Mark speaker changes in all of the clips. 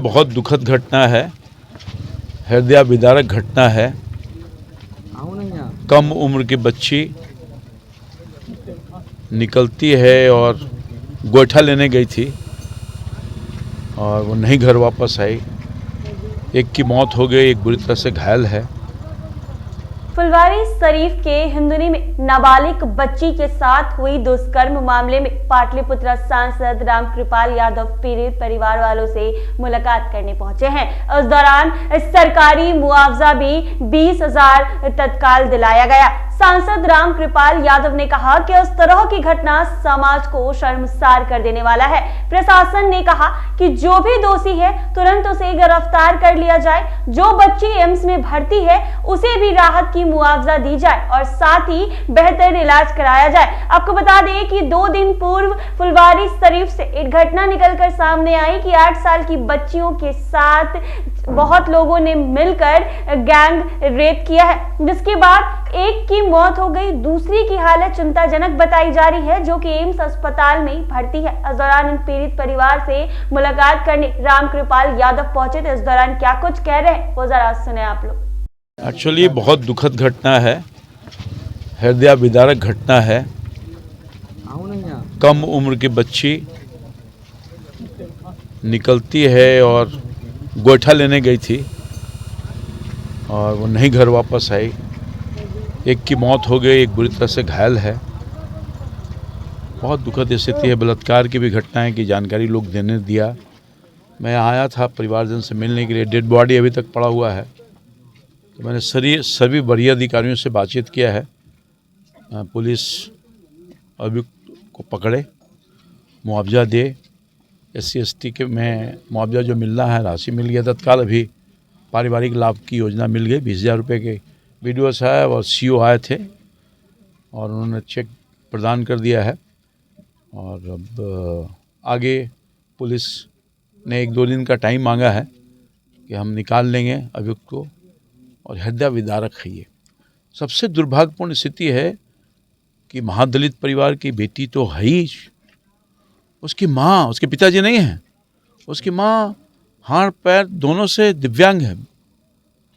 Speaker 1: बहुत दुखद घटना है, हृदय विदारक घटना है। कम उम्र की बच्ची निकलती है और गोईठा लेने गई थी और वो नहीं घर वापस आई। एक की मौत हो गई, एक बुरी तरह से घायल है।
Speaker 2: फुलवारीशरीफ के हिंदुनी में नाबालिग बच्ची के साथ हुई दुष्कर्म मामले में पाटलिपुत्र सांसद रामकृपाल यादव पीड़ित परिवार वालों से मुलाकात करने पहुंचे हैं। उस दौरान सरकारी मुआवजा भी 20,000 तत्काल दिलाया गया। सांसद रामकृपाल यादव ने कहा कि उस तरह की घटना समाज को शर्मसार कर देने वाला है। प्रशासन ने कहा कि जो भी दोषी है तुरंत उसे गिरफ्तार कर लिया जाए। जो बच्ची एम्स में भर्ती है उसे भी राहत की मुआवजा दी जाए और साथ ही बेहतर इलाज कराया जाए। आपको बता दें कि 2 दिन पूर्व फुलवारीशरीफ से एक घटना निकलकर सामने आई कि 8 साल की बच्चियों के साथ बहुत लोगों ने मिलकर गैंग रेप किया है, जिसके बाद एक की मौत हो गई, दूसरी की हालत चिंताजनक बताई जा रही है, जो कि एम्स अस्पताल में भर्ती है। इस दौरान इन पीड़ित परिवार से मुलाकात करने रामकृपाल यादव पहुंचे थे। इस दौरान क्या कुछ कह रहे हैं वो जरा सुने आप लोग।
Speaker 1: एक्चुअली बहुत दुखद घटना है, हृदय विदारक घटना है। कम उम्र की बच्ची निकलती है और गोईठा लेने गई थी और वो नहीं घर वापस आई। एक की मौत हो गई, एक बुरी तरह से घायल है। बहुत दुखद स्थिति है। बलात्कार की भी घटनाएं की जानकारी लोग देने दिया। मैं आया था परिवारजन से मिलने के लिए। डेड बॉडी अभी तक पड़ा हुआ है, तो मैंने सभी वरीय अधिकारियों से बातचीत किया है। पुलिस अभियुक्त को पकड़े, मुआवजा दे। SC ST के में मुआवजा जो मिलना है राशि मिल गया तत्काल। अभी पारिवारिक लाभ की योजना मिल गई 20,000 रुपये के। BDO साहब और CO आए थे और उन्होंने चेक प्रदान कर दिया है। और अब आगे पुलिस ने 1-2 दिन का टाइम मांगा है कि हम निकाल लेंगे अभियुक्त को। और हृदय विदारक है ये। सबसे दुर्भाग्यपूर्ण स्थिति है कि महादलित परिवार की बेटी तो है ही, उसकी माँ, उसके पिताजी नहीं हैं, उसकी माँ हाथ पैर दोनों से दिव्यांग है,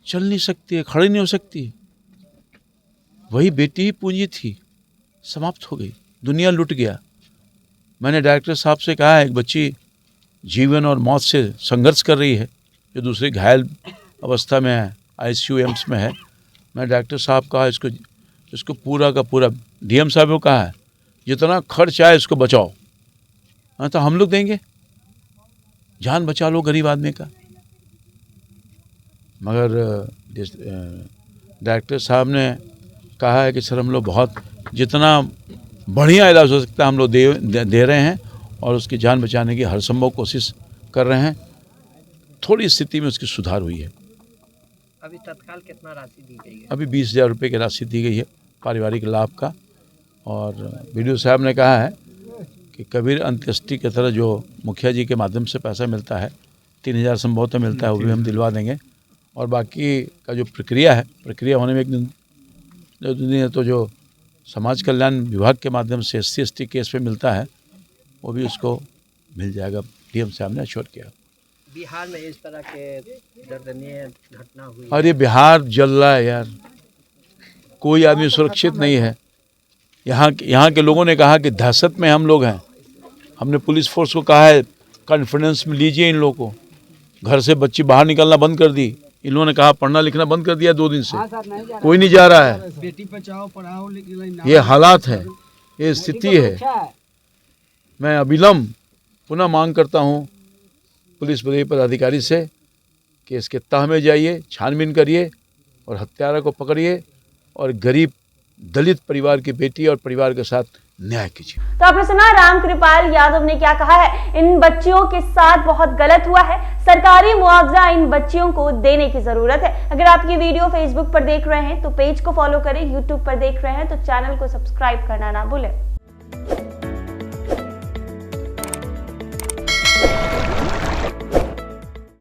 Speaker 1: चल नहीं सकती है, खड़ी नहीं हो सकती। वही बेटी ही पूंजी थी, समाप्त हो गई, दुनिया लुट गया। मैंने डायरेक्टर साहब से कहा है, एक बच्ची जीवन और मौत से संघर्ष कर रही है, जो दूसरी घायल अवस्था में है, ICU एम्स में है। मैं डायरेक्टर साहब कहा इसको पूरा का पूरा, DM साहब को कहा है जितना खर्च आए इसको बचाओ। हाँ, तो हम लोग देंगे, जान बचा लो गरीब आदमी का। मगर डायरेक्टर साहब ने कहा है कि सर हम लोग बहुत जितना बढ़िया इलाज हो सकता है हम लोग दे रहे हैं और उसकी जान बचाने की हर संभव कोशिश कर रहे हैं। थोड़ी स्थिति में उसकी सुधार हुई है।
Speaker 3: अभी तत्काल कितना राशि दी गई है?
Speaker 1: अभी 20,000 रुपये की राशि दी गई है पारिवारिक लाभ का। और BDO साहब ने कहा है कि कबीर अंत्येष्टि की तरह जो मुखिया जी के माध्यम से पैसा मिलता है 3,000 संभवतः मिलता है, वो भी हम दिलवा देंगे। और बाकी का जो प्रक्रिया होने में 1 दिन है, तो जो समाज कल्याण विभाग के माध्यम से SC ST केस पे मिलता है वो भी उसको मिल जाएगा। DM साहब ने छोड़ किया।
Speaker 3: बिहार में इस तरह के दर्दनीय घटना हुई।
Speaker 1: और ये बिहार जल रहा है यार, कोई आदमी सुरक्षित नहीं है। यहाँ के लोगों ने कहा कि दहशत में हम लोग हैं। हमने पुलिस फोर्स को कहा है कॉन्फिडेंस में लीजिए इन लोगों को। घर से बच्ची बाहर निकलना बंद कर दी। इन लोगों ने कहा पढ़ना लिखना बंद कर दिया 2 दिन से, कोई नहीं जा रहा है।
Speaker 3: बेटी बचाओ पढ़ाओ,
Speaker 1: ये हालात है, ये स्थिति है। मैं अविलंब पुनः मांग करता हूँ पुलिस पदाधिकारी से कि इसके तह में जाइए, छानबीन करिए और हत्यारा को पकड़िए और गरीब दलित परिवार की बेटी और परिवार के साथ न्याय कीजिए।
Speaker 2: तो आपने सुना रामकृपाल यादव ने क्या कहा है। इन बच्चियों के साथ बहुत गलत हुआ है, सरकारी मुआवजा इन बच्चियों को देने की जरूरत है। अगर आपकी वीडियो फेसबुक पर देख रहे हैं तो पेज को फॉलो करें, यूट्यूब पर देख रहे हैं तो चैनल को सब्सक्राइब करना ना भूलें।